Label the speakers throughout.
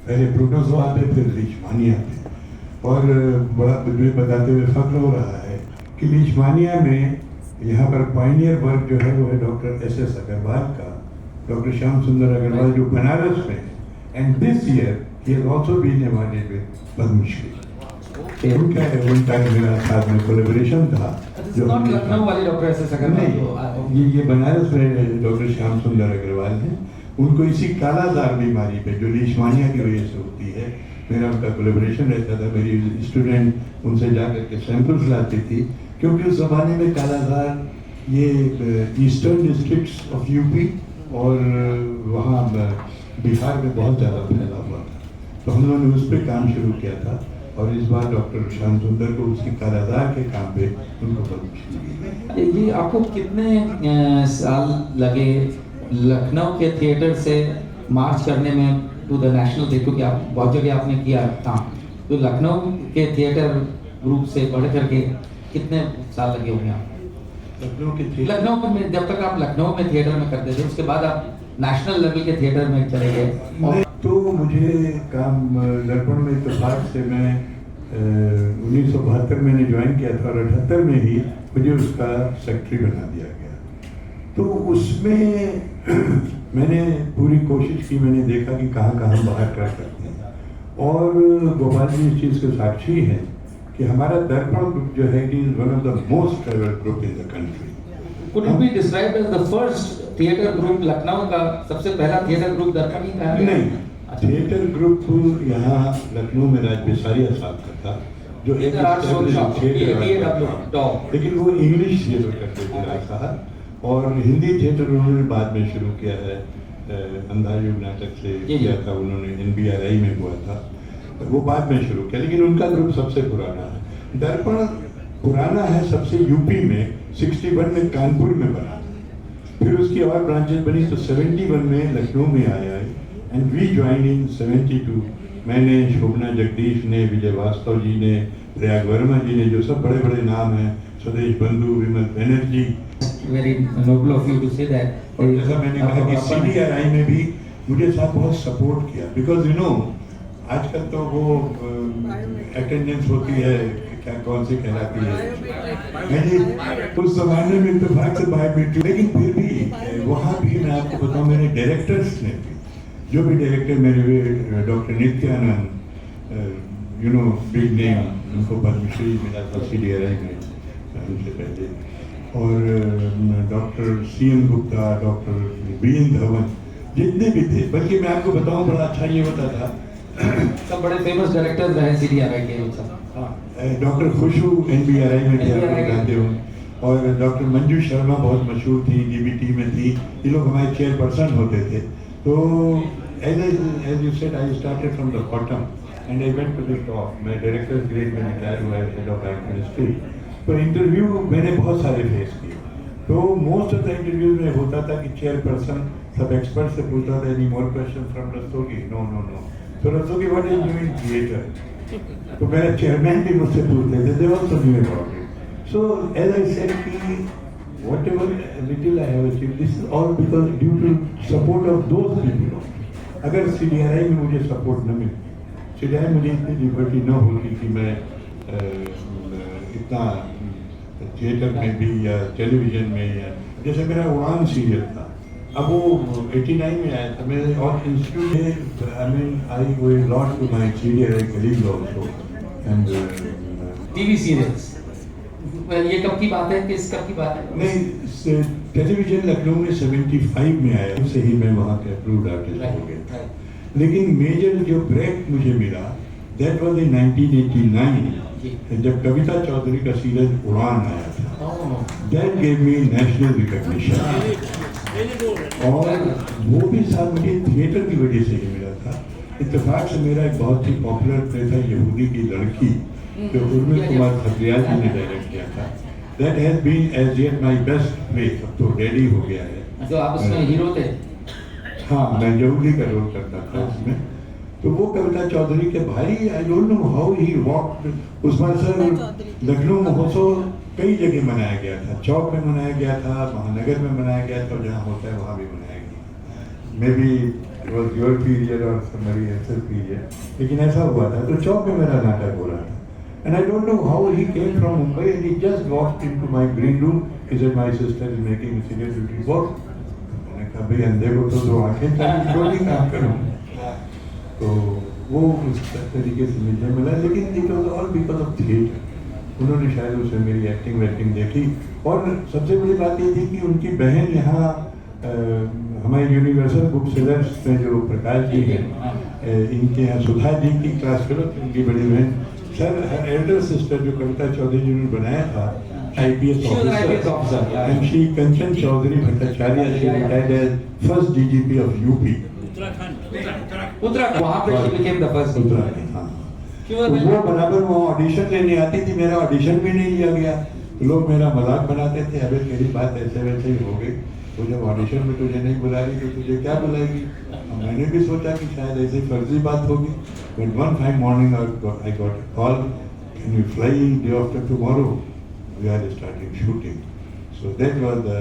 Speaker 1: पहले प्रोटोजोआ पे, फिर लीशमानिया पे। और बड़ा मुझे बताते हुए फख्र हो रहा है कि लीशमानिया में यहाँ पर पायनियर वर्क जो है वो है डॉक्टर एस अग्रवाल का, डॉक्टर श्याम सुंदर अग्रवाल जो बनारस में है। And this year he has also been awarded with Padmashri. उनका मेरा साथ में कोलैबोरेशन था। जो
Speaker 2: लखनऊ वाले डॉक्टर एस अग्रवाल,
Speaker 1: ये बनारस में डॉक्टर श्याम सुंदर अग्रवाल हैं। उनको इसी कालाजार बीमारी पे जो लीशमानिया की वजह से होती है, मेरा उनका कोलैबोरेशन रहता था। मेरी स्टूडेंट उनसे जाकर के सैंपल्स लाती थी, क्योंकि उस ज़माने में कालाजार ये ईस्टर्न डिस्ट्रिक्ट्स ऑफ यूपी और वहाँ बिहार में बहुत ज़्यादा फैला हुआ था। तो हम लोगों ने उस पर काम शुरू किया था और इस बार डॉक्टर श्याम सुंदर को उसकी कालाजार के काम पे उनको पद्मश्री।
Speaker 2: ये आपको कितने साल लगे लखनऊ के थिएटर से मार्च करने में टू द नेशनल डे, क्योंकि आप बहुत जगह आपने किया था, तो लखनऊ के थिएटर ग्रुप से बढ़ करके कितने साल लगे होंगे आप लखनऊ में? जब तक आप लखनऊ में थिएटर में करते थे, उसके बाद आप नेशनल लेवल के थिएटर में चले गए।
Speaker 1: तो मुझे काम दर्पण में इत्तेफाक से मैं 1972 मैंने ज्वाइन किया था और 78 में ही मुझे उसका सेक्रेटरी बना दिया गया। तो उसमें मैंने पूरी कोशिश की, मैंने देखा कि कहाँ कहाँ बाहर कर सकते हैं। और गोपाल जी इस चीज़ के साक्षी हैं कि हमारा दर्पण ग्रुप जो है, is one of the most travelled group in the country.
Speaker 2: Could it be described as the first theatre group? Lucknow का सबसे पहला थिएटर ग्रुप दर्पण ही था?
Speaker 1: नहीं, थिएटर ग्रुप यहाँ लखनऊ में राज बिसारिया साहब का था, जो एक लेकिन वो इंग्लिश थिएटर करते थे राज साहब, और हिंदी थिएटर उन्होंने बाद में शुरू किया है। अंधायुग नाटक से किया था उन्होंने, NBRI में हुआ था, वो बाद में शुरू किया, लेकिन उनका ग्रुप सबसे पुराना है। दर्पण पुराना है सबसे यूपी में, 61 में कानपुर में बना, फिर उसकी और ब्रांचेस बनी, तो 71 में लखनऊ में आया है। And we join in 72। मैंने, शोभना जगदीश ने, विजय वास्तव जी ने, प्रयाग वर्मा जी ने, जो सब बड़े बड़े नाम हैं, स्वदेश बंधु, विमल Banerjee.
Speaker 2: Very noble of you to say that.
Speaker 1: और जैसा मैंने कहा कि CDRI में भी मुझे साथ बहुत सपोर्ट किया, बिकॉज यू नो आजकल तो वो अटेंडेंस होती है, क्या कौन सी कहलाती है, मैंने उस जमाने में इत्तेफाक से बायोमेट्रिक, लेकिन फिर भी वहाँ भी मैं आपको बताऊँ, मेरे डायरेक्टर्स ने भी, जो भी डायरेक्टर मेरे, doctor Nityanand, you know big name, उनको पद्मश्री मिला था CDRI में उनसे पहले, और doctor CN Gupta, doctor BN Dhawan, जितने भी थे। बल्कि मैं आपको बताऊं, बड़ा अच्छा ये होता था,
Speaker 2: सब बड़े फेमस डायरेक्टर्स रहे CDRI के सब।
Speaker 1: डॉक्टर खुशबू NBRI में थे, आप जानते हो, और डॉक्टर मंजू शर्मा बहुत मशहूर थी, DBT में थी, ये लोग हमारे चेयरपर्सन होते थे। तो as you said, I started from the bottom and I went to the top. मैं डायरेक्टर ग्रेड में रिटायर हुआ है, हेड ऑफ एक्ट मिनिस्ट्री। तो इंटरव्यू मैंने बहुत सारे फेस किए। तो मोस्ट ऑफ द इंटरव्यूज में होता था कि चेयरपर्सन सब एक्सपर्ट से पूछता था, any more question from Rastogi? No no no. तो Rastogi, what is doing theatre? तो मेरा चेयरमैन भी मुझसे पूछते थे, they also knew about it. So as I said कि whatever little I have achieved, this is all because due to support of those people. अगर CDRI में मुझे सपोर्ट न मिलती, CDRI मुझे इतनी लिबर्टी न होती कि मैं इतना थिएटर में भी या टेलीविजन में, या जैसे मेरा उड़ान सीरियल था, अब वो 89 में आया था मेरे, और इंस्टीट्यूट है, आई mean I owe lot to my CDRI colleagues also and
Speaker 2: TV serials. ये कब की बात है, किस कब की बात है?
Speaker 1: नहीं, टेलीविजन लखनऊ में 75 में आया, उससे ही मैं वहाँ के अप्रूव्ड आर्टिस्ट हो गया। लेकिन मेजर जो ब्रेक मुझे मिला, दैट वाज इन 1989, जब कविता चौधरी का सीरियल उड़ान आया था। That gave me national recognition, और वो भी साथ मुझे थिएटर की वजह से ही मिला था। इत्तेफाक से मेरा एक बहुत ही पॉपुलर प्ले था, यहूदी की लड़की, जो उर्मिल कुमार खत्रियाल जी ने डायरेक्ट किया था। That has been as yet my best play, अब तो रेडी हो गया है।
Speaker 2: तो आप उसमें हीरो थे?
Speaker 1: हाँ, मैं यहूदी का रोल करता था उसमें। तो वो कविता चौधरी के भाई, I don't know how he walked. उस बार सर लखनऊ महोत्सव कई जगह मनाया गया था, चौक में मनाया गया था, महानगर में मनाया गया था, जहाँ होता है वहाँ भी मनाया गया। मैं भी वॉज योर पीरियड और समरी ऐसे पीरियड, लेकिन ऐसा हुआ था तो चौक में मेरा नाटक हो रहा था and I don't know how he came from Mumbai and he just walked into my green room, he said my sister is making serious duty work. मैंने कहा भाई अंधे को तो दो आंखें चाहिए, जो भी काम करूँ। तो वो उस तरीके से मुझे मिला, लेकिन it was all because of theatre. उन्होंने शायद उसे मेरी एक्टिंग वैक्टिंग देखी और सबसे बड़ी बात ये थी कि उनकी बहन यहाँ हमारे यूनिवर्सल बुक सेलर्स में जो प्रकाश जी हैं, इनके यहाँ सुधा जी की क्लास फेलो थी उनकी बड़ी बहन। सर एल्डर सिस्टर जो कविता चौधरी जी ने बनाया था IPS officer, and she Kanchan Chaudhary Bhattacharya, she retired as first DGP of UP
Speaker 2: Uttarakhand, वहाँ पे she became the first
Speaker 1: Uttarakhand. हाँ, तो वो बराबर वो ऑडिशन लेने आती थी, मेरा ऑडिशन भी नहीं लिया गया। तो लोग मेरा मजाक बनाते थे, अबे तेरी बात ऐसे वैसे ही हो गई, वो जब ऑडिशन में तुझे नहीं बुला रही तो तुझे क्या बुलाएगी। मैंने भी सोचा कि शायद ऐसी फर्जी बात होगी। But one fine morning I got a call, can you fly day after tomorrow? We are starting shooting. So that was the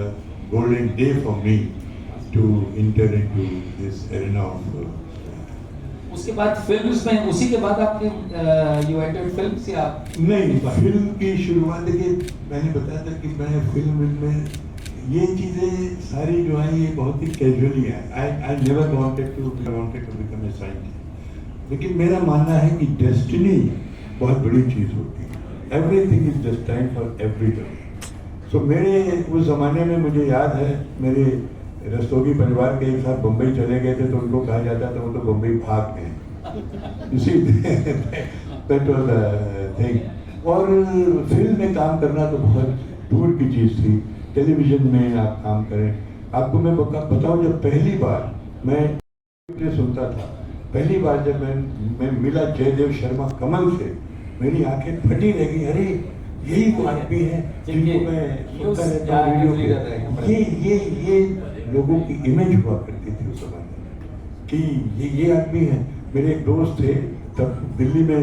Speaker 1: golden day for me to enter into this arena of
Speaker 2: उसके बाद films में, उसी के बाद आपने you entered films या
Speaker 1: नहीं, film की शुरुआत देखिए मैंने बताया था कि मैं फिल्म में ये चीज़ें सारी जो आई ये बहुत ही कैजुअली है। I never wanted to become a scientist, लेकिन मेरा मानना है कि डेस्टिनी बहुत बड़ी चीज़ होती है। Everything is destined for everything. So मेरे उस ज़माने में मुझे याद है, मेरे रस्तोगी परिवार के एक साथ बम्बई चले गए थे तो उनको कहा जाता था वो तो बम्बई भाग गए। इसी दैट वाज द थिंग। और फिल्म में काम करना तो बहुत दूर की चीज़ थी। टेलीविज़न में आप काम करें, आपको मैं बताऊं, जब पहली बार मैं सुनता था, पहली बार जब मैं मिला जयदेव शर्मा कमल से, मेरी आंखें फटी रह गई। अरे यही वो आदमी है जिनको मैं सुनता रहता हूँ वीडियो पे। ये लोगों की इमेज हुआ करती थी उस समय कि ये आदमी है। मेरे एक दोस्त थे, तब दिल्ली में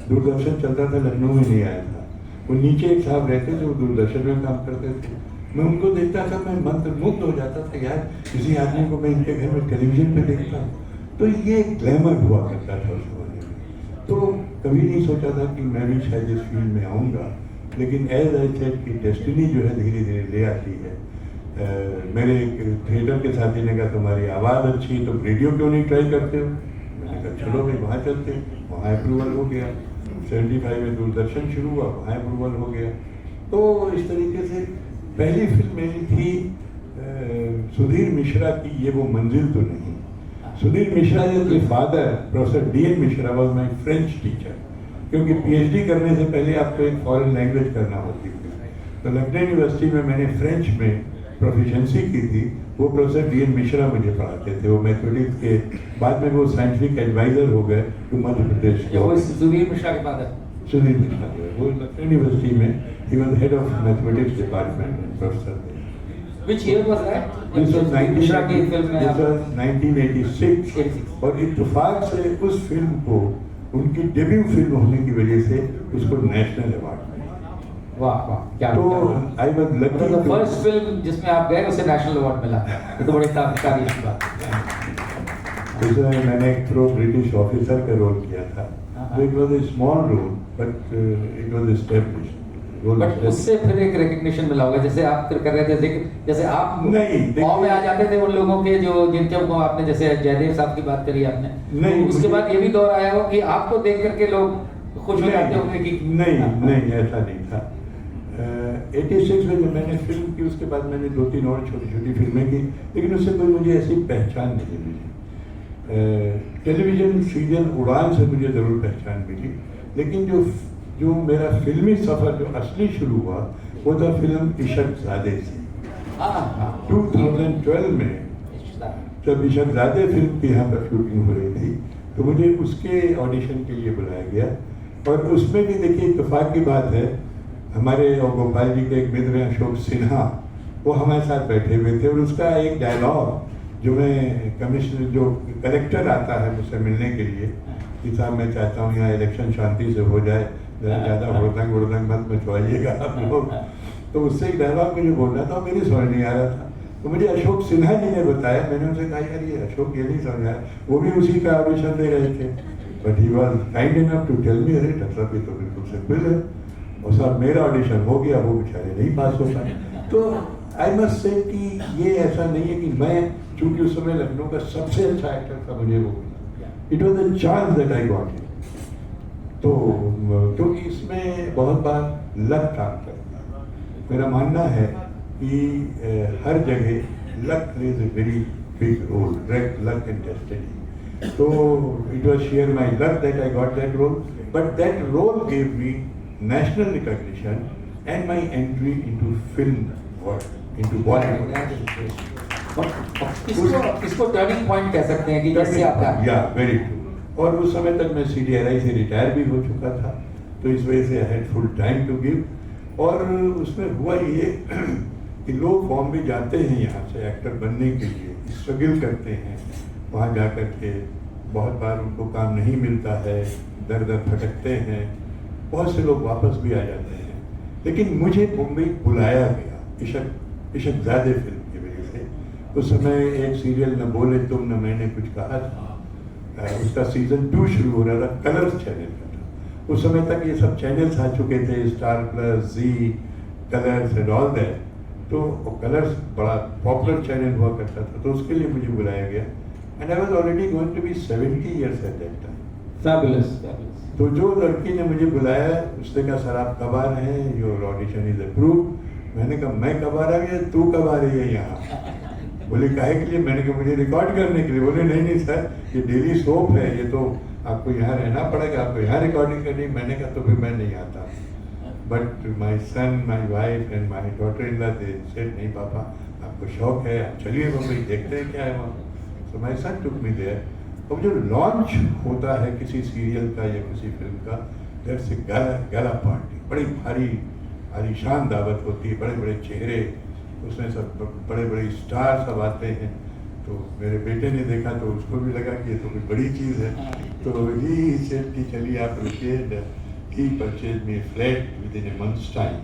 Speaker 1: दूरदर्शन चलता था, लखनऊ में नहीं आया था। वो नीचे एक साहब रहते थे, वो दूरदर्शन में काम करते थे। मैं उनको देखता था, मैं मंत्रमुग्ध हो जाता था, यार किसी आदमी को मैं इनके घर में टेलीविजन पे देखता हूँ। तो ये ग्लैमर हुआ करता था उस जमाने में। तो कभी नहीं सोचा था कि मैं भी शायद इस फील्ड में आऊँगा, लेकिन एज आई सेड कि डेस्टिनी जो है धीरे धीरे ले आती है। मेरे थिएटर के साथी ने कहा तुम्हारी आवाज़ अच्छी है, तुम रेडियो क्यों नहीं ट्राई करते हो? मैंने कहा चलो भाई वहाँ चलते, वहाँ अप्रूवल हो गया। 75 में दूरदर्शन शुरू हुआ, वहाँ अप्रूवल हो गया। तो इस तरीके से पहली फिल्म मेरी थी सुधीर मिश्रा की ये वो मंजिल तो नहीं। सुधीर मिश्रा के father professor DN Mishra was my French teacher, क्योंकि PhD करने से पहले आपको एक फॉरेन लैंग्वेज करना होती थी। तो लखनऊ यूनिवर्सिटी में मैंने फ्रेंच में प्रोफिशेंसी की थी। वो प्रोफेसर DN मिश्रा मुझे पढ़ाते थे। वो मैथमेटिक्स के बाद में वो साइंटिफिक एडवाइजर हो गए टू मध्य प्रदेश।
Speaker 2: सुधीर मिश्रा के फादर
Speaker 1: सुधीर मिश्रा वो लखनऊ यूनिवर्सिटी में he was head of mathematics department professor थे।
Speaker 2: Which year was that?
Speaker 1: This was 1986
Speaker 2: 86।
Speaker 1: और इत्तेफाक से उस फिल्म को उनकी डेब्यू फिल्म होने की वजह से उसको नेशनल अवार्ड मिला।
Speaker 2: वाह वाह, क्या
Speaker 1: तो आई वाज लकी।
Speaker 2: तो फर्स्ट फिल्म जिसमें आप गए उसे नेशनल अवार्ड मिला, ये तो बड़ी तारीफ की बात है।
Speaker 1: उसमें मैंने एक प्रो ब्रिटिश ऑफिसर का रोल किया था। तो it was a small role but it was established.
Speaker 2: But उससे फिर एक रिकग्निशन मिला होगा, जैसे आप फिर कर रहे थे, जैसे आप गाँव में आ जाते थे उन लोगों के जो जिनके आपने जैसे जयदेव साहब की बात करी आपने,
Speaker 1: नहीं,
Speaker 2: उसके बाद ये भी दौर आया हो कि आपको देख करके लोग खुश हो जाते होंगे कि
Speaker 1: नहीं ऐसा नहीं था। 86 में जब मैंने फिल्म की उसके बाद मैंने 2-3 और छोटी छोटी फिल्में की, लेकिन उससे कोई मुझे ऐसी पहचान नहीं मिली। टेलीविजन सीरियल उड़ान से मुझे ज़रूर पहचान मिली, लेकिन जो मेरा फिल्मी सफ़र जो असली शुरू हुआ वो था फिल्म इशकज़ादे से। 2012 में जब इशकज़ादे फिल्म की यहाँ पर शूटिंग हो रही थी तो मुझे उसके ऑडिशन के लिए बुलाया गया। और उसमें भी देखिए इत्तेफाक की बात है, हमारे और गोपाल जी के एक मित्र हैं अशोक सिन्हा, वो हमारे साथ बैठे हुए थे। और उसका एक डायलॉग जो मैं कमिश्नर जो कलेक्टर आता है मुझसे मिलने के लिए कि साहब मैं चाहता हूँ यहाँ इलेक्शन शांति से हो जाए, ज़्यादा हुड़दंग मत मचवाइएगा आप लोग। तो उससे एक डायलॉग मुझे बोलना था, मेरी समझ नहीं आ रहा था। तो मुझे अशोक सिन्हा जी ने बताया, मैंने उनसे कहा यार ये अशोक ये नहीं समझा, वो भी उसी का ऑडिशन दे रहे थे, but he was kind enough to tell me, अरे डॉक्टर साहब ये तो बिल्कुल सिंपल है, और साहब मेरा ऑडिशन हो गया, वो बेचारे नहीं पास हो पाए। तो आई मस्ट से कि ये ऐसा नहीं है कि मैं, चूंकि उस समय लखनऊ का सबसे अच्छा एक्टर था, मुझे वो मिला, it was a chance that I got it. तो क्योंकि इसमें बहुत बार लक काम करता है, मेरा मानना है कि हर जगह luck plays a very big role, luck and destiny. तो it was sheer my luck that I got that role, but that role gave me national recognition and my entry into film world, into Bollywood.
Speaker 2: इसको turning point कह सकते हैं कि जिससे आपका
Speaker 1: या very true. और उस समय तक मैं CDRI से रिटायर भी हो चुका था, तो इस वजह से I had full time to give. और उसमें हुआ ये कि लोग बॉम्बे जाते हैं यहाँ से एक्टर बनने के लिए, स्ट्रगल करते हैं, वहाँ जा कर के बहुत बार उनको काम नहीं मिलता है, दर दर भटकते हैं, बहुत से लोग वापस भी आ जाते हैं। लेकिन मुझे मुंबई बुलाया गया इशक ज़्यादा फिल्म की वजह से। उस समय एक सीरियल न बोले तुम न मैंने कुछ कहा था, उसका सीजन 2 शुरू हो रहा था, कलर्स चैनल का था। उस समय तक ये सब चैनल्स आ चुके थे, Star Plus, Zee, Colors and all that. तो कलर्स बड़ा पॉपुलर चैनल हुआ करता था, तो उसके लिए मुझे बुलाया गया, and I was already going to be 70 years at that time.
Speaker 2: Fabulous.
Speaker 1: तो जो लड़की ने मुझे बुलाया, उसने कहा सर आप कब आ रहे हैं, योर ऑडिशन इज अप्रूव्ड। मैंने कहा मैं कब आ रहा हूँ, तू कब आ रही है यहाँ? बोले काहे के लिए? मैंने कहा मुझे रिकॉर्ड करने के लिए। बोले नहीं सर, ये डेली सोप है, ये तो आपको यहाँ रहना पड़ेगा, आपको यहाँ रिकॉर्डिंग करनी। मैंने कहा तो फिर मैं नहीं आता। But my son, my wife and my daughter in law they said नहीं पापा आपको शौक है, आप चलिए मुंबई देखते हैं क्या है वहाँ। सो माई सन टुक मी देयर। और जो लॉन्च होता है किसी सीरियल का या किसी फिल्म का, दैट्स ए गला पार्टी, बड़ी भारी शान दावत होती है, बड़े बड़े चेहरे, उसमें सब बड़े बड़े स्टार सब आते हैं। तो मेरे बेटे ने देखा तो उसको भी लगा कि ये तो कोई बड़ी चीज़ है। तो ही सेड कि चलिए आप रुकिए। He purchase me flat within a month's time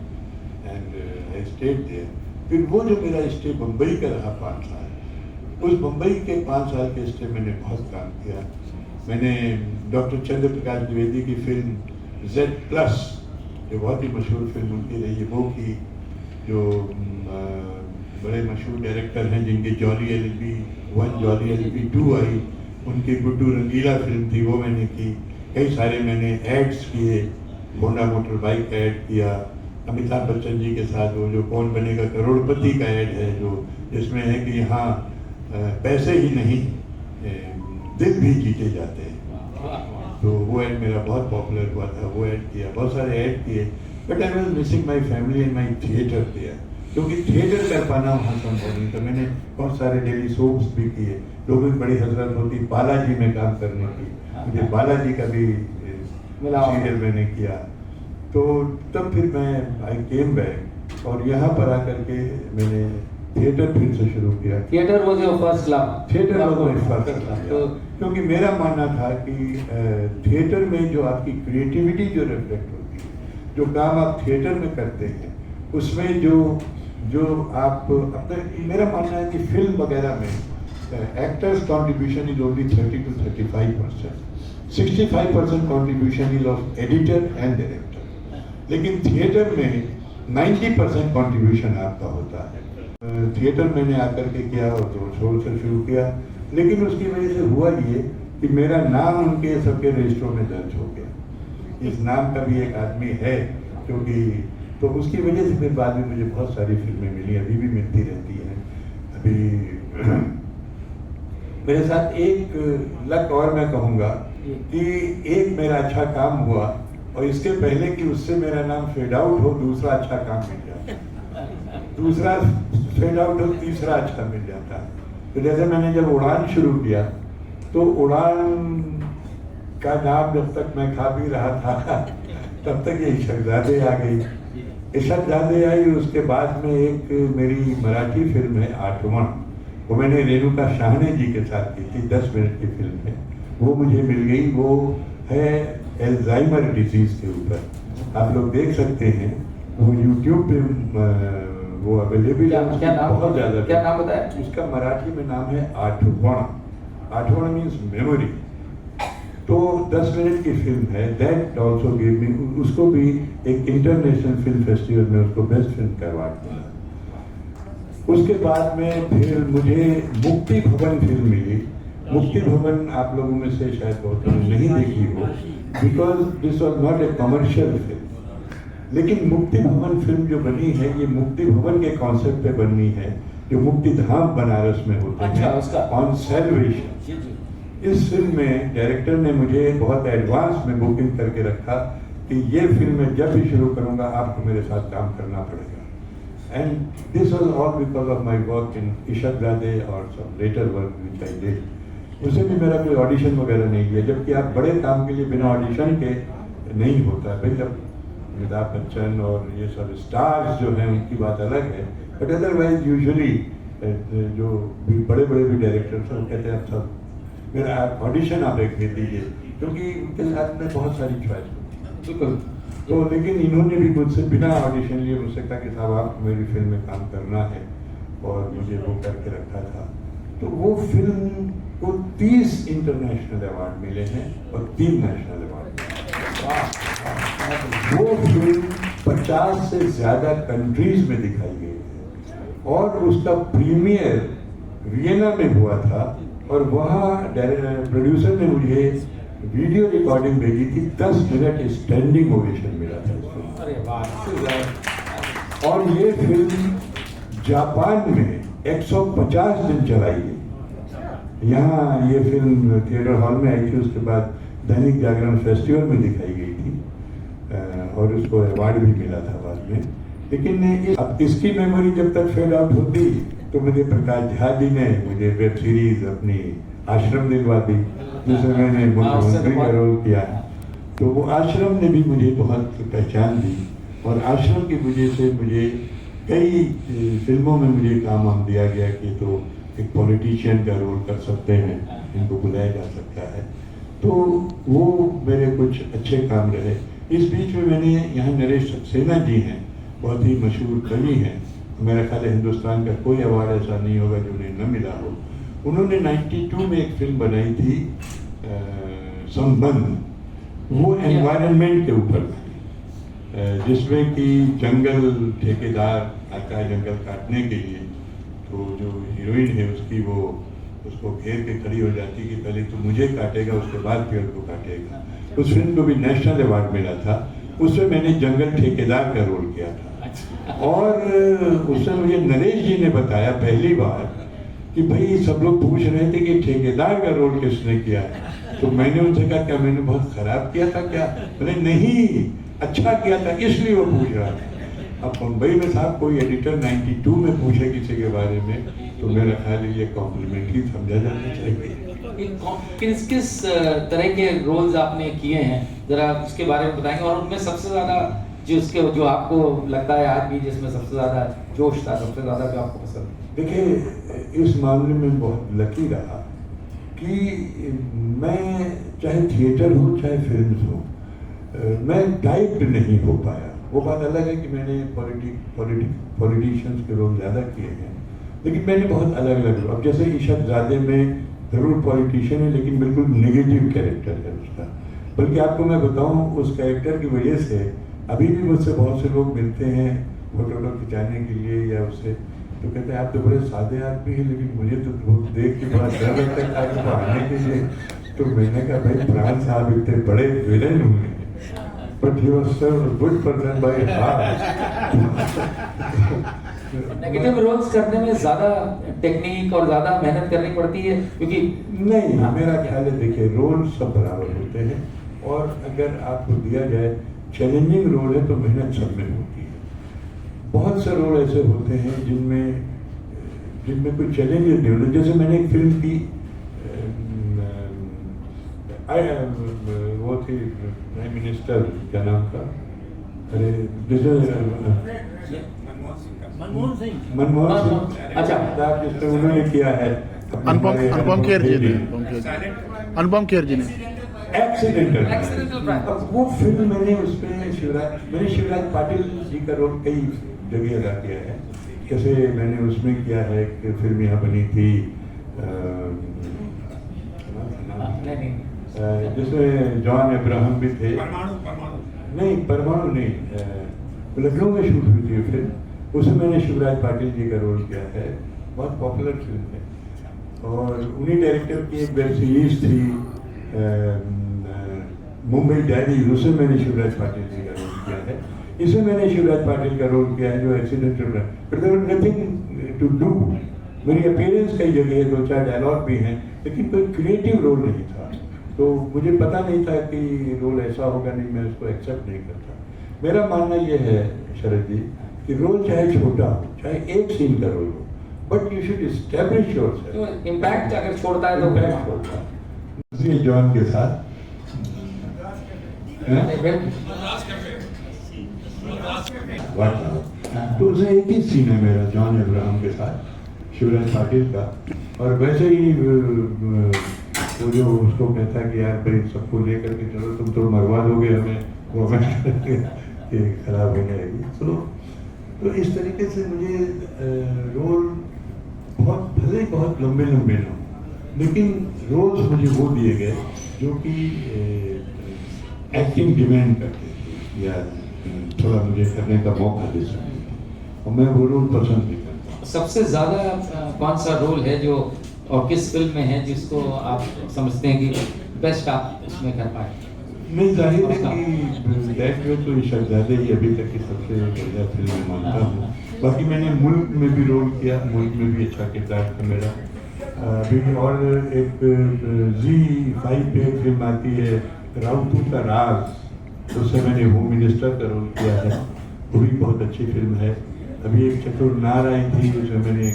Speaker 1: and I stayed there. फिर वो जो मेरा स्टे मुंबई का रहा 5 साल, उस मुंबई के 5 साल के स्टे मैंने बहुत काम किया। मैंने डॉक्टर चंद्र प्रकाश द्विवेदी की फिल्म Z+, जो बहुत ही मशहूर फिल्म उनकी रही है, वो की। जो बड़े मशहूर डायरेक्टर हैं जिनके जॉली LLB 1, जॉली LLB 2 आई, उनकी गुड्डू रंगीला फिल्म थी, वो मैंने की। कई सारे मैंने एड्स किए, होंडा मोटर बाइक ऐड किया, अमिताभ बच्चन जी के साथ वो जो कौन बनेगा करोड़पति का ऐड है, जो जिसमें है कि यहाँ पैसे ही नहीं दिल भी जीते जाते हैं। तो वो ऐड मेरा बहुत पॉपुलर हुआ था, वो ऐड किया, बहुत सारे ऐड किए। But I was missing my family and my theatre दिया, क्योंकि थिएटर कर पाना वहाँ संभव नहीं था। मैंने बहुत सारे डेली सोप्स भी किए, लोगों की बड़ी हजरत होती बालाजी में काम करने की, मुझे बालाजी का भी सीरियल मैंने किया। तो तब फिर मैं आई केम बैक और यहाँ पर आकर के मैंने थिएटर फिर से शुरू किया।
Speaker 2: Theatre was your first love?
Speaker 1: Theatre was my first love, क्योंकि मेरा मानना था कि थिएटर में जो आपकी क्रिएटिविटी जो रिफ्लेक्ट होती है, जो काम आप थिएटर में करते हैं, उसमें जो आप अपने, मेरा मानना है कि फिल्म वगैरह में actors contribution is only 30 to 35%, 65% contribution is of editor and director. लेकिन थिएटर में 90% कंट्रीब्यूशन आपका होता है। थिएटर मैंने आकर के किया और जोर शोर से शुरू किया, लेकिन उसकी वजह से हुआ ये कि मेरा नाम उनके सबके रजिस्टरों में दर्ज हो गया। इस नाम का भी एक आदमी है, क्योंकि तो उसकी वजह से फिर बाद में मुझे बहुत सारी फिल्में मिली, अभी भी मिलती रहती हैं। अभी मेरे साथ एक लक और मैं कहूँगा कि एक मेरा अच्छा काम हुआ, और इसके पहले कि उससे मेरा नाम फेड आउट हो, दूसरा अच्छा काम मिल जाता, दूसरा फेड आउट हो, तीसरा अच्छा मिल जाता। तो जैसे मैंने जब उड़ान शुरू किया, तो उड़ान का नाम जब तक मैं खा पी रहा था तब तक ये इशकजादे आ गई। इशकजादे आई, उसके बाद में एक मेरी मराठी फिल्म है 8वां, वो मैंने रेणुका शाहने जी के साथ की थी, 10 मिनट की फिल्म है, वो मुझे मिल गई। वो है एल्जाइमर डिजीज़ के ऊपर, आप लोग देख सकते हैं, वो यूट्यूब पे वो अवेलेबल
Speaker 2: क्या
Speaker 1: है,
Speaker 2: क्या नाम,
Speaker 1: बहुत ज़्यादा।
Speaker 2: क्या नाम बताया?
Speaker 1: इसका मराठी में नाम है आठवण। आठवण मीन्स मेमोरी। तो 10 मिनट की फिल्म है। दैट ऑल्सो गिव मी, उसको भी एक इंटरनेशनल फिल्म फेस्टिवल में उसको बेस्ट फिल्म का अवार्ड मिला। उसके बाद में फिर मुझे मुक्ति भवन फिल्म मिली। मुक्ति भवन आप लोगों में से शायद बहुत लोग नहीं देखी हो, because this was not a commercial film. लेकिन मुक्ति भवन फिल्म जो बनी है, ये मुक्ति भवन के कॉन्सेप्ट पे बनी है, जो मुक्ति धाम बनारस में होते
Speaker 2: अच्छा,
Speaker 1: हैं,
Speaker 2: उसका
Speaker 1: ऑन सेलिब्रेशन। इस फिल्म में डायरेक्टर ने मुझे बहुत एडवांस में बुकिंग करके रखा कि ये फिल्म मैं जब भी शुरू करूंगा आपको मेरे साथ काम करना पड़ेगा। And this was all because of my work in Ishaqzaade और some later work which I did. उसे भी मेरा कोई ऑडिशन वगैरह नहीं किया, जबकि आप बड़े काम के लिए बिना ऑडिशन के नहीं होता है भाई। जब अमिताभ बच्चन और ये सब स्टार्स जो हैं उनकी बात अलग है, बट अदरवाइज यूजुअली जो बड़े बड़े भी डायरेक्टर्स हैं वो कहते हैं आप सब मेरा ऑडिशन आप एक दे दीजिए, क्योंकि उनके साथ में बहुत सारी चॉइस होती है।
Speaker 2: बिल्कुल।
Speaker 1: तो लेकिन इन्होंने भी मुझसे बिना ऑडिशन लिए मुझसे कहा कि साहब आपको मेरी फिल्म में काम करना है, और मुझे वो करके रखा था। तो वो फिल्म को 30 इंटरनेशनल अवार्ड मिले हैं और 3 नेशनल अवार्ड। वो फिल्म 50 से ज्यादा कंट्रीज में दिखाई गई है, और उसका प्रीमियर वियना में हुआ था, और वहाँ प्रोड्यूसर ने मुझे वीडियो रिकॉर्डिंग भेजी थी। 10 मिनट स्टैंडिंग ओवेशन मिला था इस फिल्म।
Speaker 2: अरे वाह।
Speaker 1: और ये फिल्म जापान में 150 दिन चलाई गई। यहाँ ये फिल्म थिएटर हॉल में आई थी, उसके बाद दैनिक जागरण फेस्टिवल में दिखाई गई थी, और उसको अवार्ड भी मिला था बाद में। लेकिन अब इसकी मेमोरी जब तक फेड आउट होती तो मुझे प्रकाश झा जी ने मुझे वेब सीरीज अपनी आश्रम दिलवा दी, जिसमें मैंने मुख्यमंत्री का रोल किया। तो वो आश्रम ने भी मुझे बहुत पहचान दी, और आश्रम की वजह से मुझे कई फिल्मों में मुझे काम वाम दिया गया कि तो एक पॉलिटिशियन का रोल कर सकते हैं, इनको बुलाया जा सकता है। तो वो मेरे कुछ अच्छे काम रहे। इस बीच में मैंने यहाँ नरेश सक्सेना जी हैं, बहुत ही मशहूर कवि हैं, मेरा ख्याल है हिंदुस्तान का कोई अवार्ड ऐसा नहीं होगा जो उन्हें न मिला हो। उन्होंने 92 में एक फिल्म बनाई थी संबंध, वो एनवायरनमेंट के ऊपर थी, जिसमें कि जंगल ठेकेदार आता है जंगल काटने के लिए, तो जो हीरोइन है उसकी वो उसको घेर के खड़ी हो जाती कि पहले तो मुझे काटेगा उसके बाद पेड़ को काटेगा। उस फिल्म को भी नेशनल अवार्ड मिला था। उसमें मैंने जंगल ठेकेदार का रोल किया था, और उसमें मुझे नरेश जी ने बताया पहली बार कि भाई सब लोग पूछ रहे थे कि ठेकेदार का रोल किसने किया। तो मैंने उनसे कहा क्या मैंने बहुत खराब किया था क्या? बोले नहीं, अच्छा किया था, इसलिए वो पूछ रहा था। अब मुंबई में साहब कोई एडिटर 92 में पूछे किसी के बारे में, तो मेरा ख्याल है ये कॉम्प्लीमेंट्री समझा जाना चाहिए।
Speaker 2: किस किस तरह के रोल्स आपने किए हैं, जरा उसके बारे में बताएंगे, और उनमें सबसे ज्यादा जो आपको लगता है आज भी जिसमें सबसे ज्यादा जोश था, सबसे ज्यादा जो आपको पसंद?
Speaker 1: देखिए, इस मामले में बहुत लकी रहा कि मैं चाहे थिएटर हो चाहे फिल्म हो, मैं टाइप्ड नहीं हो पाया। वो बात अलग है कि मैंने पॉलिटिशियंस के रोल ज़्यादा किए हैं, लेकिन मैंने बहुत अलग अलग रोल। अब जैसे इशकजादे में ज़रूर पॉलिटिशियन है, लेकिन बिल्कुल नेगेटिव कैरेक्टर है उसका। बल्कि आपको मैं बताऊं, उस कैरेक्टर की वजह से अभी भी मुझसे बहुत से लोग मिलते हैं फोटो खिंचाने के लिए या उससे, तो कहते हैं आप तो बड़े सादे आदमी हैं, लेकिन मुझे तो बहुत देख के बड़ा डर लगता है आपको आने के लिए। तो मैंने कहा भाई प्राण साहब इतने बड़े विलेन हुए, but he was so good person by heart.
Speaker 2: Negative roles करने में ज्यादा टेक्निक और ज्यादा मेहनत करनी पड़ती है, क्योंकि
Speaker 1: नहीं, मेरा ख्याल है देखिए रोल सब बराबर होते हैं, और अगर आपको दिया जाए चैलेंजिंग रोल है तो मेहनत सब में होती है। बहुत से रोल ऐसे होते हैं जिनमें कोई चैलेंजेस नहीं होते। जैसे मैंने एक फिल्म की वो थी प्राइम मिनिस्टर, क्या नाम था, अरे मनमोहन सिंह,
Speaker 2: अच्छा,
Speaker 1: जिसमें उन्होंने किया है
Speaker 3: अनुपम खेर जी ने
Speaker 1: एक्सीडेंटल। अब वो फिल्म मैंने उसमें शिवराज पाटिल जी का रोल कई जगह अदा किया है। जैसे मैंने उसमें किया है, एक फिल्म यहाँ बनी थी जिसमें जॉन अब्राहम भी थे। नहीं, परमाणु नहीं, लखनऊ में शूट हुई थी फिल्म, उसमें मैंने शिवराज पाटिल जी का रोल किया है। बहुत पॉपुलर फिल्म है और उन्हीं डायरेक्टर की एक वेब सीरीज थी मुंबई डायरी, उसमें मैंने शिवराज पाटिल जी का रोल किया है। इसमें मैंने शिवराज पाटिल का रोल किया है जो एक्सीडेंटल रहा, but there was nothing to do. मेरी अपीयरेंस कई जगह है, 2-4 डायलॉग भी हैं, लेकिन कोई क्रिएटिव रोल नहीं था, तो मुझे पता नहीं था कि रोल ऐसा होगा, नहीं मैं उसको एक्सेप्ट नहीं करता। मेरा मानना यह है शरद जी कि रोल चाहे छोटा हो, चाहे एक सीन का रोल हो, but you should establish yourself.
Speaker 2: Impact अगर छोड़ता है तो
Speaker 1: जॉन के साथ तो उसमें एक ही सीन है मेरा जॉन अब्राहम के साथ, शिवराज पाटिल का। और वैसे ही वो जो उसको कहता है कि यार भाई सबको लेकर के चलो, तुम तो मरवा दोगे हमें, गवर्नमेंट ये खराब हो जाएगी। तो इस तरीके से मुझे रोल बहुत लंबे ना हो, लेकिन रोल्स मुझे वो दिए गए जो कि एक्टिंग डिमांड करते थे या थोड़ा मुझे करने का मौका दे सकते थे, और मैं वो रोल पसंद नहीं करता।
Speaker 2: सबसे ज्यादा कौन सा रोल है जो और किस फिल्म में है जिसको आप समझते हैं कि बेस्ट आप उसमें कर पाए?
Speaker 1: नहीं, जाहिर है कि दैट वे तो शहजादे ही अभी तक की सबसे बढ़िया फिल्म मानता हूँ। बाकी मैंने मुल्क में भी रोल किया, मुल्क में भी अच्छा किरदार था मेरा। अभी और एक ZEE5 पे फिल्म आती है राउतू का राज, उससे मैंने होम मिनिस्टर का रोल किया है, वो भी बहुत अच्छी फिल्म है। अभी एक चतुर नार आई थी, उसमें मैंने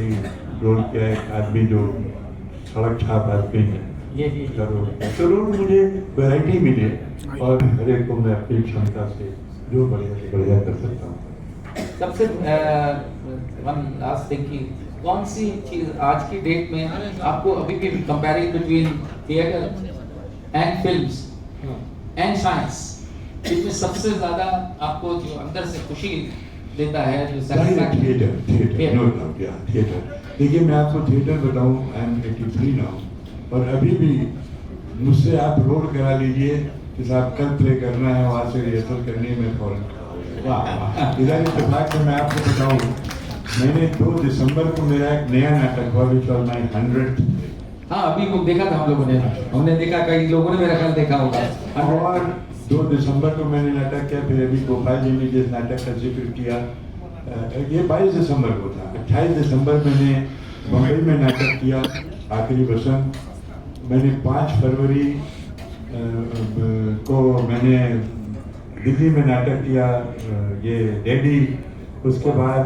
Speaker 1: एक रोल किया, एक आदमी जो सड़क छाप आदमी है, तो रोल मुझे वैरायटी मिले और हर एक को मैं अपनी क्षमता से जो बढ़िया से बढ़िया कर सकता हूँ।
Speaker 2: सबसे वन लास्ट थिंग कि कौन सी चीज आज की डेट में आपको अभी भी comparing between theatre and films and science, इसमें सबसे ज्यादा आपको जो अंदर से खुशी देता है, जो
Speaker 1: थिएटर नो डाउट, या थिएटर। देखिए मैं आपको थिएटर बताऊं, आई एम 83 नाउ, और अभी भी मुझसे आप रोल करा लीजिए कि साहब कल प्ले करना है, वहाँ से रिहर्सल करनी है, मैं फौरन इधर इत्तेफाक से मैं आपको बताऊं, मैंने 2 दिसंबर को मेरा एक नया नाटक हुआ विच वाज माय 100th।
Speaker 2: हाँ, अभी वो देखा था हम लोगों ने, हमने देखा, कई लोगों ने मेरा ख्याल देखा होगा।
Speaker 1: और 2 दिसंबर को मैंने नाटक किया, फिर अभी गोपाल जी ने जिस नाटक का जिक्र किया, ये 22 दिसंबर को था। 28 दिसंबर मैंने बम्बई में नाटक किया आखिरी बसंत। मैंने 5 फरवरी को मैंने दिल्ली में नाटक किया, ये डैडी। उसके बाद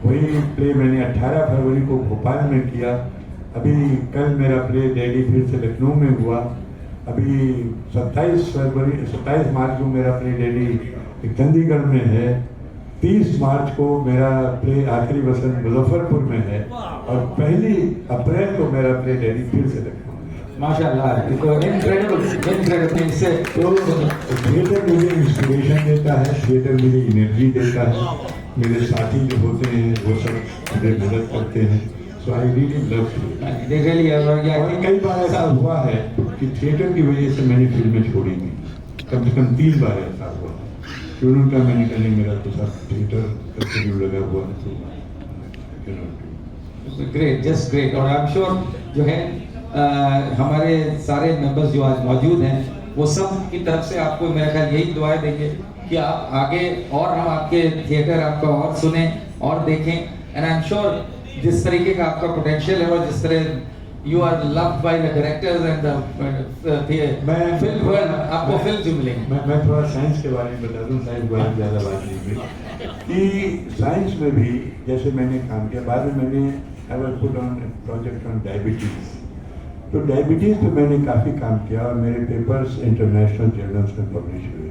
Speaker 1: वही प्ले मैंने 18 फरवरी को भोपाल में किया। अभी कल मेरा प्ले डैडी फिर से लखनऊ में हुआ। अभी 27 मार्च को मेरा प्ले डैडी चंडीगढ़ में है। 30 मार्च को मेरा प्ले आखिरी बसंत मुजफ्फरपुर में है, और 1 अप्रैल को मेरा प्ले डैडी फिर से लखनऊ में है।
Speaker 2: माशाल्लाह, इनक्रेडिबल। इससे
Speaker 1: तो थिएटर मुझे इंस्पिरेशन देता है, थिएटर मुझे एनर्जी देता है। मेरे साथी जो होते हैं वो सब मुझे मदद करते हैं। सो आई रियली लव थिएटर। और कई बार ऐसा हुआ है कि थिएटर की वजह से मैंने फिल्में छोड़ी नहीं, कम से कम 3 बार ऐसा हुआ है कि उनका मैंने कहने मेरा तो साथ थिएटर का शेड्यूल लगा हुआ है, तो
Speaker 2: ग्रेट, जस्ट ग्रेट। और आई एम श्योर जो है हमारे सारे मेंबर्स जो आज मौजूद हैं वो सब की तरफ से आपको मेरा ख्याल यही दुआएं देंगे कि आप आगे और हम आपके थिएटर आपका और सुने और देखें। एंड आई एम श्योर जिस तरीके का आपका पोटेंशियल है और जिस तरह you are loved by the directors and the film world, आपको फिल्म जो मिलेंगे।
Speaker 1: मैं थोड़ा साइंस के बारे में बता दूं, साइंस बारे में ज़्यादा बात नहीं हुई कि साइंस में भी जैसे मैंने काम किया, बाद में मैंने I was put on project on diabetes. तो डायबिटीज़ पे मैंने काफ़ी काम किया और मेरे पेपर्स इंटरनेशनल जर्नल्स में पब्लिश हुए,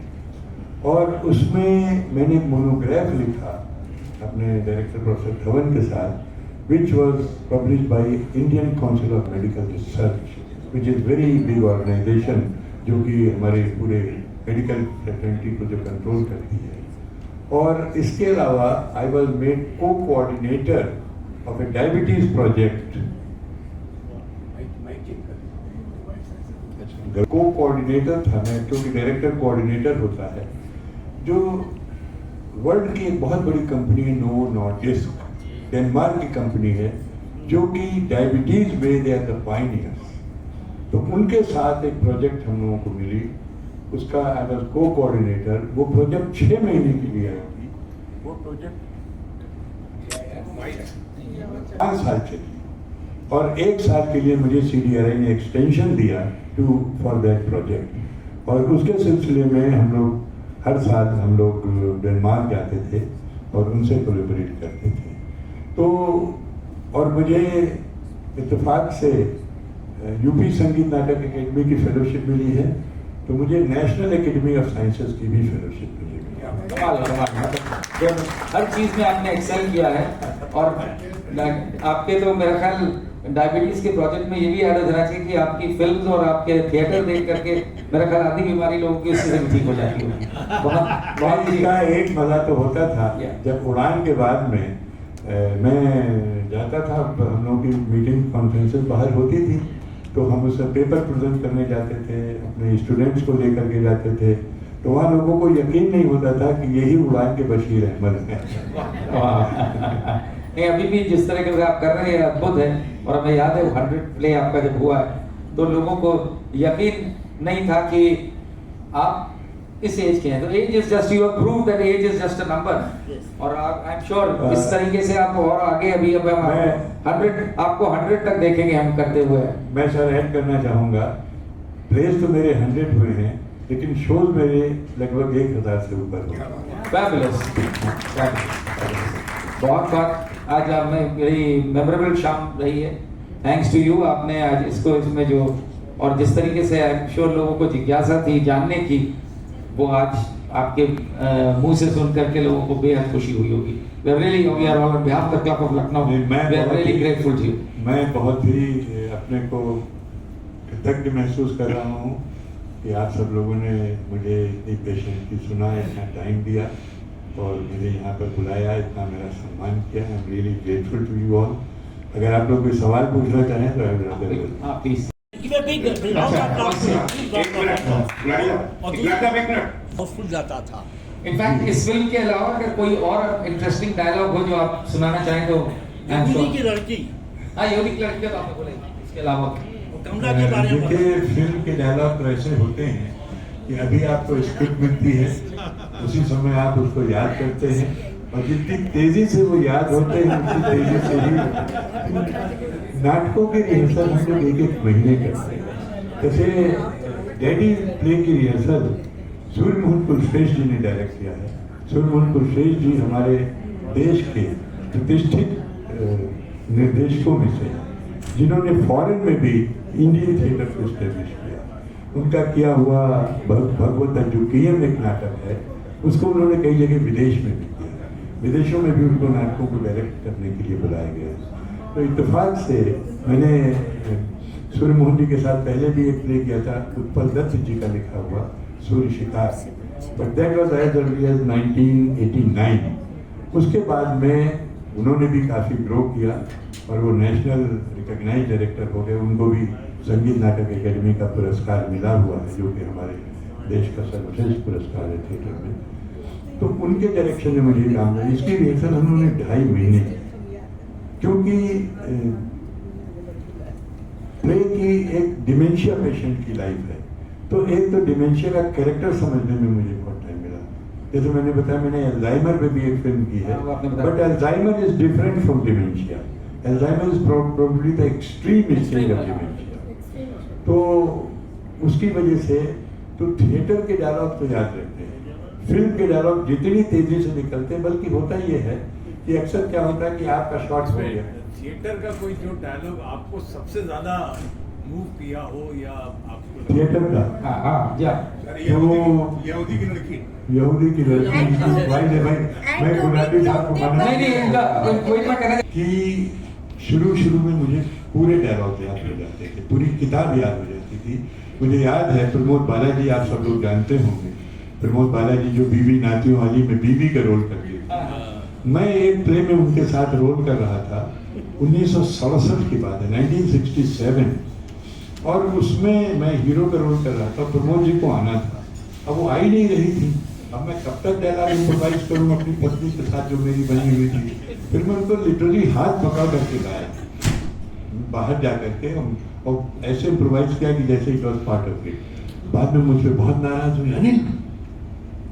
Speaker 1: और उसमें मैंने एक मोनोग्राफ लिखा अपने डायरेक्टर प्रोफेसर धवन के साथ, which was published by Indian Council of Medical Research, which is very big organization जो कि हमारे पूरे मेडिकल फैकल्टी को जो कंट्रोल करती है। और इसके अलावा आई वॉज मेड को coordinator of A diabetes project. को कोऑर्डिनेटर था मैं, क्योंकि डायरेक्टर कोऑर्डिनेटर होता है, जो वर्ल्ड की एक बहुत बड़ी कंपनी है नोवो नॉर्डिस्क, डेनमार्क की कंपनी है, जो कि डायबिटीज में दे आर द पायनियर्स। तो उनके साथ एक प्रोजेक्ट हम लोगों को मिली, उसका आई वाज को कोऑर्डिनेटर। वो प्रोजेक्ट 6 महीने के लिए आई थी। वो प्रोजेक्ट 5 साल चली और 1 साल के लिए मुझे CDRI ने एक्सटेंशन दिया फॉर दैट प्रोजेक्ट। और उसके सिलसिले में हम लोग हर साल हम लोग डेनमार्क जाते थे और उनसे कोलैबोरेट करते थे। तो और मुझे इत्तेफाक से यूपी संगीत नाटक एकेडमी की फेलोशिप मिली है, तो मुझे नेशनल एकेडमी ऑफ साइंसेस की भी फेलोशिप मिली है।
Speaker 2: कमाल मतलब हर चीज में आपने एक्सेल किया है। और आपके तो मेरा ख्याल डायबिटीज के प्रोजेक्ट में ये भी याद रखना चाहिए कि आपकी फिल्म्स और आपके थिएटर देख करके मेरा ख्याल आधी बीमारी लोगों की उससे भी ठीक हो जाती होगी। बहुत
Speaker 1: इसका एक मजा तो होता था जब उड़ान के बाद में मैं जाता था, हम लोगों की मीटिंग कॉन्फ्रेंसेस बाहर होती थी, तो हम उसमें पेपर प्रेजेंट करने जाते थे, अपने स्टूडेंट्स को लेकर के जाते थे। तो वहाँ लोगों को यकीन नहीं होता था कि यही उड़ान के बशीर अहमद हैं।
Speaker 2: नहीं, अभी भी जिस तरीके से आप कर रहे हैं अद्भुत है। और हमें याद है 100 प्ले आपका जब हुआ है तो लोगों को यकीन नहीं था कि आप इस एज के हैं। तो age is just, you have prove that age is just a number. और आई एम श्योर इस तरीके से आप और आगे अभी अब हम 100 आपको 100 तक देखेंगे हम करते हुए।
Speaker 1: मैं सर ऐड करना चाहूँगा, प्लेस तो मेरे 100 हुए हैं, लेकिन शोज मेरे लगभग 1000 से ऊपर हुए।
Speaker 2: फैबुलस, बहुत आज आपने मेरी मेमोरेबल शाम रही है। थैंक्स टू यू, आपने आज इसको इसमें जो और जिस तरीके से आई एम श्योर लोगों को जिज्ञासा थी जानने की, वो आज आपके मुंह से सुन करके लोगों को बेहद खुशी हुई होगी। We are really, we are on behalf of the Club of Lucknow, we are really grateful to you.
Speaker 1: मैं बहुत ही अपने को कृतज्ञ महसूस कर रहा हूँ कि आप सब लोगों ने मुझे इतनी पेशेंटली सुना, इतना टाइम दिया और मुझे यहाँ पर बुलाया, इतना मेरा सम्मान किया। I am really grateful to you all. अगर आप लोग कोई सवाल पूछना चाहें तो
Speaker 2: हाँ प्लीज।
Speaker 4: फुल जाता था।
Speaker 2: इनफैक्ट इस फिल्म के अलावा अगर कोई और इंटरेस्टिंग डायलॉग हो जो आप सुनाना चाहें तो
Speaker 4: यहूदी की लड़की,
Speaker 2: हाँ यहूदी की लड़की तो आपने बोला, इसके अलावा
Speaker 4: कमला के बारे में
Speaker 1: देखिए, फिल्म के डायलॉग तो ऐसे होते हैं कि अभी आपको स्क्रिप्ट मिलती है, उसी समय आप उसको याद करते हैं और जितनी तेजी से वो याद होते हैं उसी तेजी से ही नाटकों की रिहर्सल हम लोग 1-1 महीने करते हैं। जैसे डैडी प्ले की रिहर्सल सूर्यमोहन कुलश्रेष्ठ जी ने डायरेक्ट किया है। सूर्यमोहन कुलश्रेष्ठ जी हमारे देश के प्रतिष्ठित निर्देशकों में से, जिन्होंने फॉरेन में भी इंडियन थिएटर को एस्टेब्लिश किया। उनका किया हुआ भगवत अजुकियम एक नाटक है, उसको उन्होंने कई जगह विदेश में भी किया, विदेशों में भी उनको नाटकों को डायरेक्ट करने के लिए बुलाया गया। तो इत्तेफाक से मैंने सूर्यमोहन जी के साथ पहले भी एक प्ले किया था, उत्पल दत्त जी का लिखा हुआ Surya Shikar, but that was as early as 1989। उसके बाद में उन्होंने भी काफ़ी ग्रो किया और वो नेशनल रिकॉग्नाइज्ड डायरेक्टर हो गए। उनको भी संगीत नाटक एकेडमी का पुरस्कार मिला हुआ है, जो कि हमारे देश का सर्वश्रेष्ठ पुरस्कार है थिएटर में। तो उनके डायरेक्शन में मुझे काम मिला। इसकी रिहर्सल हम लोगों ने 2.5 महीने की, क्योंकि प्ले की एक डिमेंशिया पेशेंट की लाइफ है, तो एक तो डिमेंशिया का कैरेक्टर समझने में मुझे बहुत टाइम मिला। जैसे मैंने बताया, मैंने अल्जाइमर पे भी एक फिल्म की है, but Alzheimer is different from dementia. Alzheimer is probably the extreme stage of dementia. तो उसकी वजह से तो थिएटर के डायलॉग तो याद रहते हैं, फिल्म के डायलॉग जितनी तेजी से निकलते हैं, बल्कि होता ये है कि अक्सर क्या होता है कि आपका शॉर्ट हो गया।
Speaker 5: थिएटर का कोई जो डायलॉग आपको सबसे ज्यादा मूव किया हो या आपको
Speaker 1: थिएटर का
Speaker 5: यहूदी की लड़की
Speaker 1: भाई मैं गुलाटी साहब को मना कि शुरू में मुझे पूरे डायलॉग याद हो जाते थे, पूरी किताब याद हो जाती थी। मुझे याद है प्रमोद बालाजी, आप सब लोग जानते होंगे, प्रमोद बालाजी जो बीवी नातियों वाली में बीवी का रोल करती थी। मैं एक प्ले में उनके साथ रोल कर रहा था 1967 की बात है, 1967, और उसमें मैं हीरो का रोल कर रहा था। प्रमोद जी को आना था, अब वो आ ही नहीं रही थी। अब मैं कब तक डायलॉग इम्प्रोवाइज करूँ अपनी पत्नी के साथ जो मेरी बनी हुई थी। फिर मैं उनको लिटरली हाथ पकड़ करके लाया बाहर जा करके, और ऐसे इम्प्रोवाइज किया कि जैसे it was part of it. बाद में मुझसे बहुत नाराज हुई, अनिल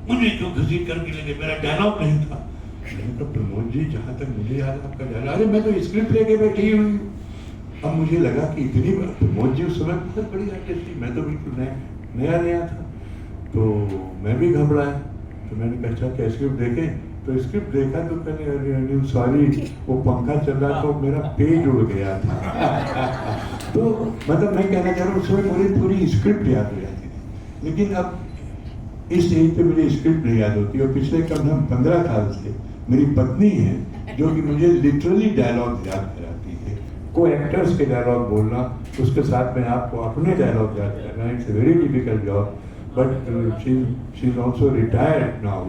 Speaker 1: मुझे क्यों घसीट करके लगे, मेरा डायलॉग नहीं था। मैंने कहा प्रमोद जी जहाँ तक मुझे याद है आपका डायलॉग, अरे मैं तो स्क्रिप्ट लेके बैठी हुई। अब मुझे लगा कि इतनी प्रमोद जी उस समय बहुत बड़ी आर्टिस्ट थी, मैं तो बिल्कुल नया था। तो मैं भी घबराया, तो मैंने कहा अच्छा क्या स्क्रिप्ट देखें? तो स्क्रिप्ट देखा तो कहने सॉरी वो पंखा चल रहा था, मेरा पेज उड़ गया था। तो मतलब मैं कहना चाह रहा हूँ उसमें पूरी स्क्रिप्ट याद हो जाती थी, लेकिन अब इस एज पे मुझे स्क्रिप्ट नहीं याद होती। और पिछले कम से कम 15 साल से मेरी पत्नी है जो कि मुझे लिटरली डायलॉग याद कराती है। को एक्टर्स के डायलॉग बोलना, उसके साथ में आपको अपने डायलॉग याद करना, it's very difficult job, but she is also retired now,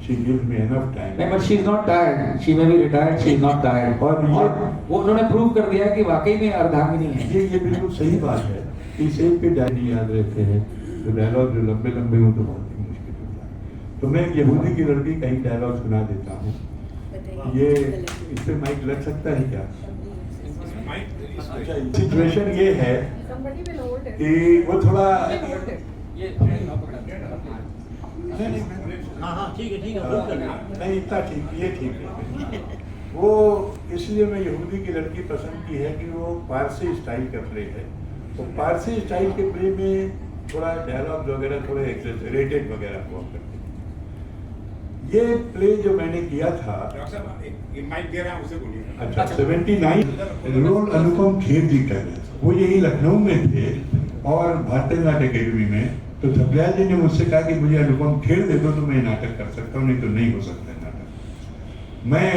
Speaker 1: she gives me enough time.
Speaker 2: नहीं, but she is not tired, she may be retired, she is not tired. और वो उन्होंने प्रूव कर दिया कि वाकई में अर्धांगिनी है।
Speaker 1: ये बिल्कुल सही बात है। इस एज पे डायरी याद रहते हैं, तो डायलॉग जो लंबे हो तो बहुत ही मुश्किल होता है। तो मैं यहूदी की लड़की का ही डायलॉग सुना देता हूँ। ये इस पे माइक लग सकता है क्या? सिचुएशन ये है कि वो थोड़ा
Speaker 4: हाँ ठीक है
Speaker 1: नहीं इतना ठीक, ये ठीक है। वो इसलिए मैं यहूदी की लड़की पसंद की है कि वो पारसी स्टाइल का प्ले है। तो पारसी स्टाइल के प्ले में थोड़ा डायलॉग वगैरह थोड़े एक्सेजरेटेड वगैरह हुआ करते हैं। ये प्ले जो मैंने किया था,
Speaker 5: माइक दे रहा है उसे बोलिए।
Speaker 1: अच्छा 79 रोल अनुपम खेर जी कर रहे थे। वो यही लखनऊ में थे और भारतीय नाट्य अकेडमी में। तो थपलियाल जी ने मुझसे कहा कि मुझे अनुपम खेर दे दो तो मैं नाटक कर सकता हूँ, नहीं तो नहीं हो सकता नाटक। मैं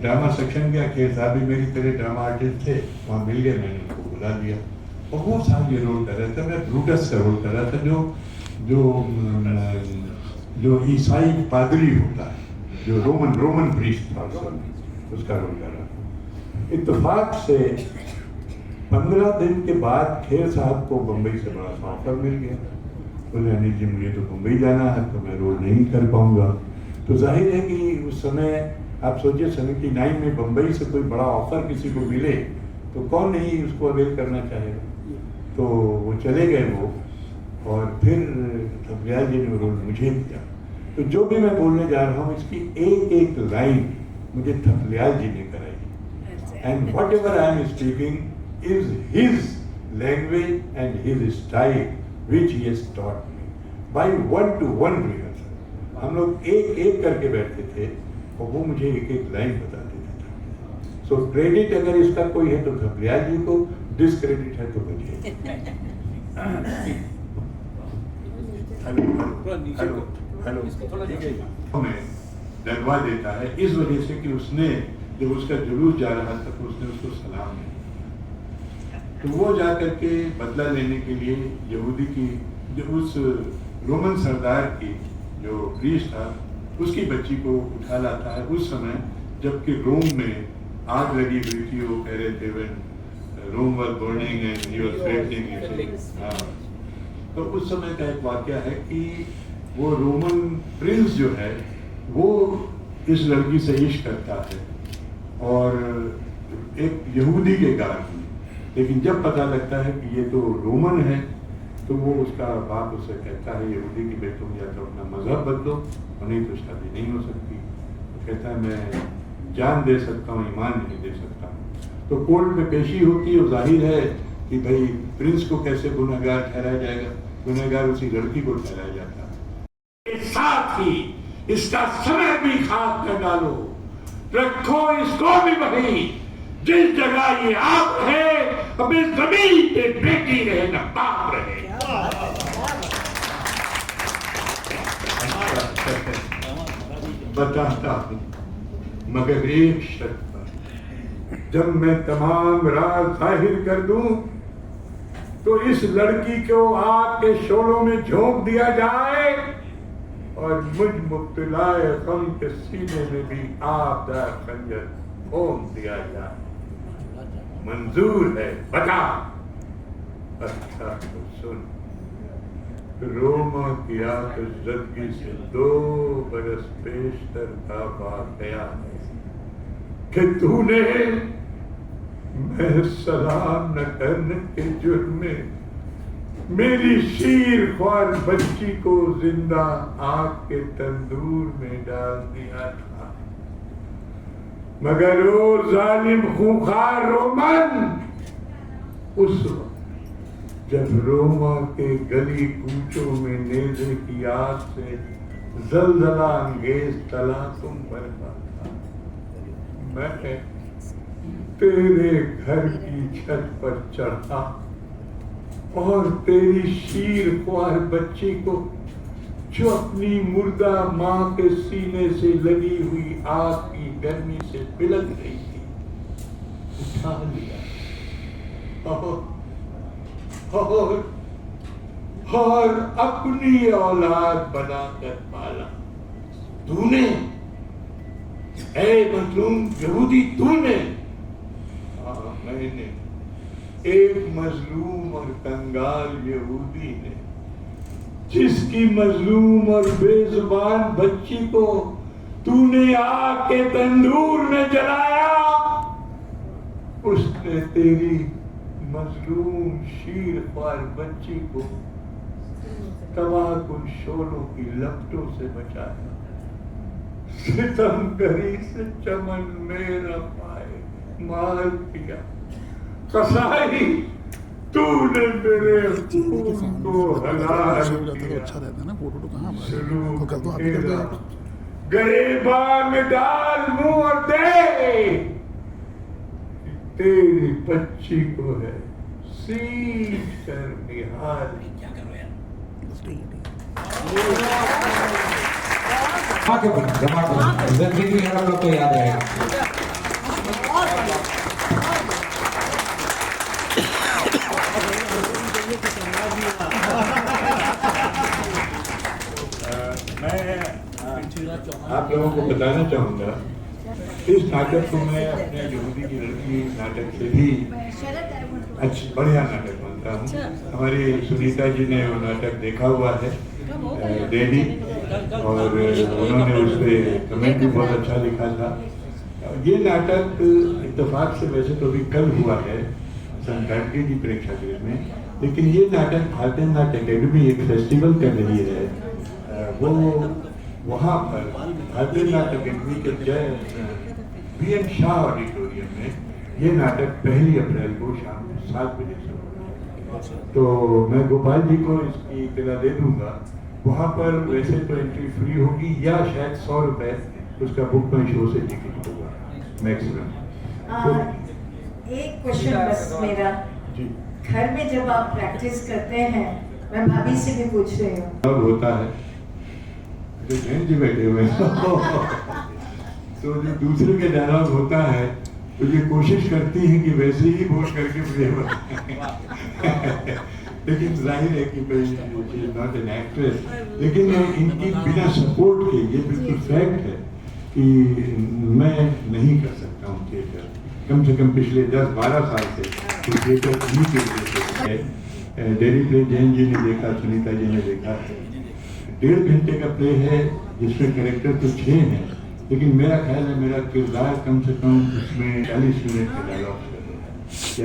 Speaker 1: ड्रामा सेक्शन गया, खेर साहब भी मेरी तरह ड्रामा आर्टिस्ट थे, वहाँ मिल गए, मैंने उनको बुला लिया और वो साहब ये रोल कर रहे थे। मैं ब्रूटस का रोल कर रहा था, जो ईसाई पादरी होता है, जो रोमन प्रीस्ट था, उसका रोल कर रहा था। इत्तेफाक से 15 दिन के बाद खेर साहब को बम्बई से बड़ा सा ऑफर मिल गया। बोले अनिल जी मुझे तो मुंबई जाना है, तो मैं रोल नहीं कर पाऊंगा। तो जाहिर है कि उस समय आप सोचिए 79 में बम्बई से कोई बड़ा ऑफर किसी को मिले तो कौन नहीं उसको अवेल करना चाहेगा। तो वो चले गए वो, और फिर थपलियाल जी ने रोल मुझे दिया। तो जो भी मैं बोलने जा रहा हूँ इसकी एक एक लाइन मुझे थपलियाल जी ने कराई। And what ever I am speaking is his language and his style which he has taught me by one-to-one rehearsal। हम लोग एक एक करके बैठते थे और वो मुझे एक एक लाइन बता देता था। सो क्रेडिट अगर इसका कोई है तो थपलियाल जी को, डिसक्रेडिट है तो मुझे। हमें डरवा देता है इस वजह से कि उसने जब उसका जुलूस जा रहा था तो उसने उसको सलाम दिया। तो वो जा करके बदला लेने के लिए यहूदी की जो उस रोमन सरदार की जो प्रीस्ट था उसकी बच्ची को उठा लाता है। उस समय जबकि रोम में आग लगी हुई थी, वो कह रहे थे when Rome was burning and he was threatening. तो उस समय का एक वाकया है कि वो रोमन प्रिंस जो है वो इस लड़की से इश्क करता है और एक यहूदी के कारण, लेकिन जब पता लगता है कि ये तो रोमन है तो वो उसका बाप उससे कहता है यहूदी की बेटों या तो अपना मजहब बदलो और नहीं तो शादी नहीं हो सकती। तो कहता है मैं जान दे सकता हूँ, ईमान नहीं दे सकता हूँ। तो कोर्ट में पेशी होती है, जाहिर है कि भाई प्रिंस को कैसे गुनहगार ठहराया जाएगा, गुनहगार उसी लड़की को ठहराया जाता है। साथ ही इसका समय भी खाक कर डालो, रखो इसको भी वही जिस जगह ये आप है, अब इस जमीन पे बेटी रहे न बाप रहे। बताता हूं मगर एक शर्त पर, जब मैं तमाम राज जाहिर कर दूं तो इस लड़की को आग के शोलों में झोंक दिया जाए और मुझ मुब्तलाए गम के सीने में भी आपदार खंजर भोंक दिया जाए। मंजूर है, बता। अच्छा तो सुन, रोमा की आतिशज़दगी से 2 बरस पेशतर का वाक़या है कि तूने मैं सलाम न करने के जुर्म में मेरी शीर ख्वार बच्ची को जिंदा आग के तंदूर में डाल दिया था। मगर वो जालिम खूंखार रोमन उस वक्त जब रोमा के गली कूचों में नेज़े की आग से जलजला अंगेज तलातुम बरपा था, मैं तेरे घर की छत पर चढ़ा और तेरी शीर ख्वार बच्ची को जो अपनी मुर्दा माँ के सीने से लगी हुई आग की गर्मी से बिलख रही थी उठा लिया और अपनी औलाद बनाकर पाला। तूने ऐ मजलूम यहूदी, तूने। मैंने एक मजलूम और कंगाल यहूदी ने जिसकी मजलूम और बेजुबान बच्ची को तूने आग के तंदूर में जलाया, उसने तेरी मजलूम शीर ख्वार बच्ची को तबाहकुन शोलों की लपटों से बचाया। सितमगरी से चमन मेरा पाए मार दिया। कसाई, तूने मेरे खून को हलाल किया।
Speaker 3: अच्छा रहता है ना फोटो तो कहाँ
Speaker 1: सलूक
Speaker 3: कल तो आप ही कर
Speaker 1: तेरा
Speaker 3: दो।
Speaker 1: गरेबान में डाल मुंह दे। तेरी बच्ची को है सींच कर निहाल।
Speaker 3: बस ठीक है।
Speaker 2: जिंदगी हम लोग को याद रहेगा।
Speaker 1: आप लोगों को बताना चाहूँगा, इस नाटक को मैं अपने यहूदी की लड़की नाटक से भी अच्छा बढ़िया नाटक मानता हूँ। हमारी सुनीता जी ने वो नाटक देखा हुआ है डेली, और उन्होंने उस पर कमेंट भी बहुत अच्छा लिखा था। ये नाटक इत्तेफाक से वैसे तो अभी कल हुआ है सन गाडगे जी प्रेक्षागृह में, लेकिन ये नाटक भारतीय नाट्य अकेडमी एक फेस्टिवल कर रही है। वो वहाँ पर भारतीय नाट्य अकेडमी के जय BN शाह ऑडिटोरियम में ये नाटक 1 अप्रैल को शाम 7 बजे से होगा। तो मैं गोपाल जी को इसकी इत्तला दे दूंगा। वहाँ पर वैसे तो एंट्री फ्री होगी या शायद 100 रुपए उसका बुक माई शो से टिकट होगा मैक्सिमम।
Speaker 6: एक क्वेश्चन बस मेरा,
Speaker 1: जी
Speaker 6: घर में जब आप प्रैक्टिस करते हैं, मैं भाभी से भी पूछ रही हूँ,
Speaker 1: अब होता है जो जैन जी बैठे हुए हैं तो जो दूसरे के डायलॉग होता है तो ये कोशिश करती है कि वैसे ही बोल करके मुझे लेकिन जाहिर है कि नॉट एन एक्ट्रेस, लेकिन इनकी बिना सपोर्ट के ये बिल्कुल फैक्ट है कि मैं नहीं कर सकता हूँ थिएटर। कम से कम पिछले 10-12 साल से थिएटर नहीं के डेली प्ले जैन जी ने देखा, सुनीता जी ने देखा। 1.5 घंटे का प्ले है जिसमें कैरेक्टर तो 6 हैं, लेकिन मेरा ख्याल है मेरा किरदार कम से कम उसमें 40 मिनट का डायलॉग है।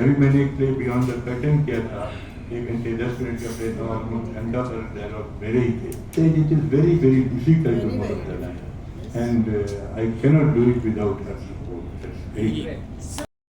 Speaker 1: अभी मैंने एक प्ले बियॉन्ड द कर्टन किया था, 1 घंटे 10 मिनट का प्ले था और घंटा पर डायलॉग मेरे ही थे। It is very very difficult to model and I cannot do it without her support.
Speaker 6: So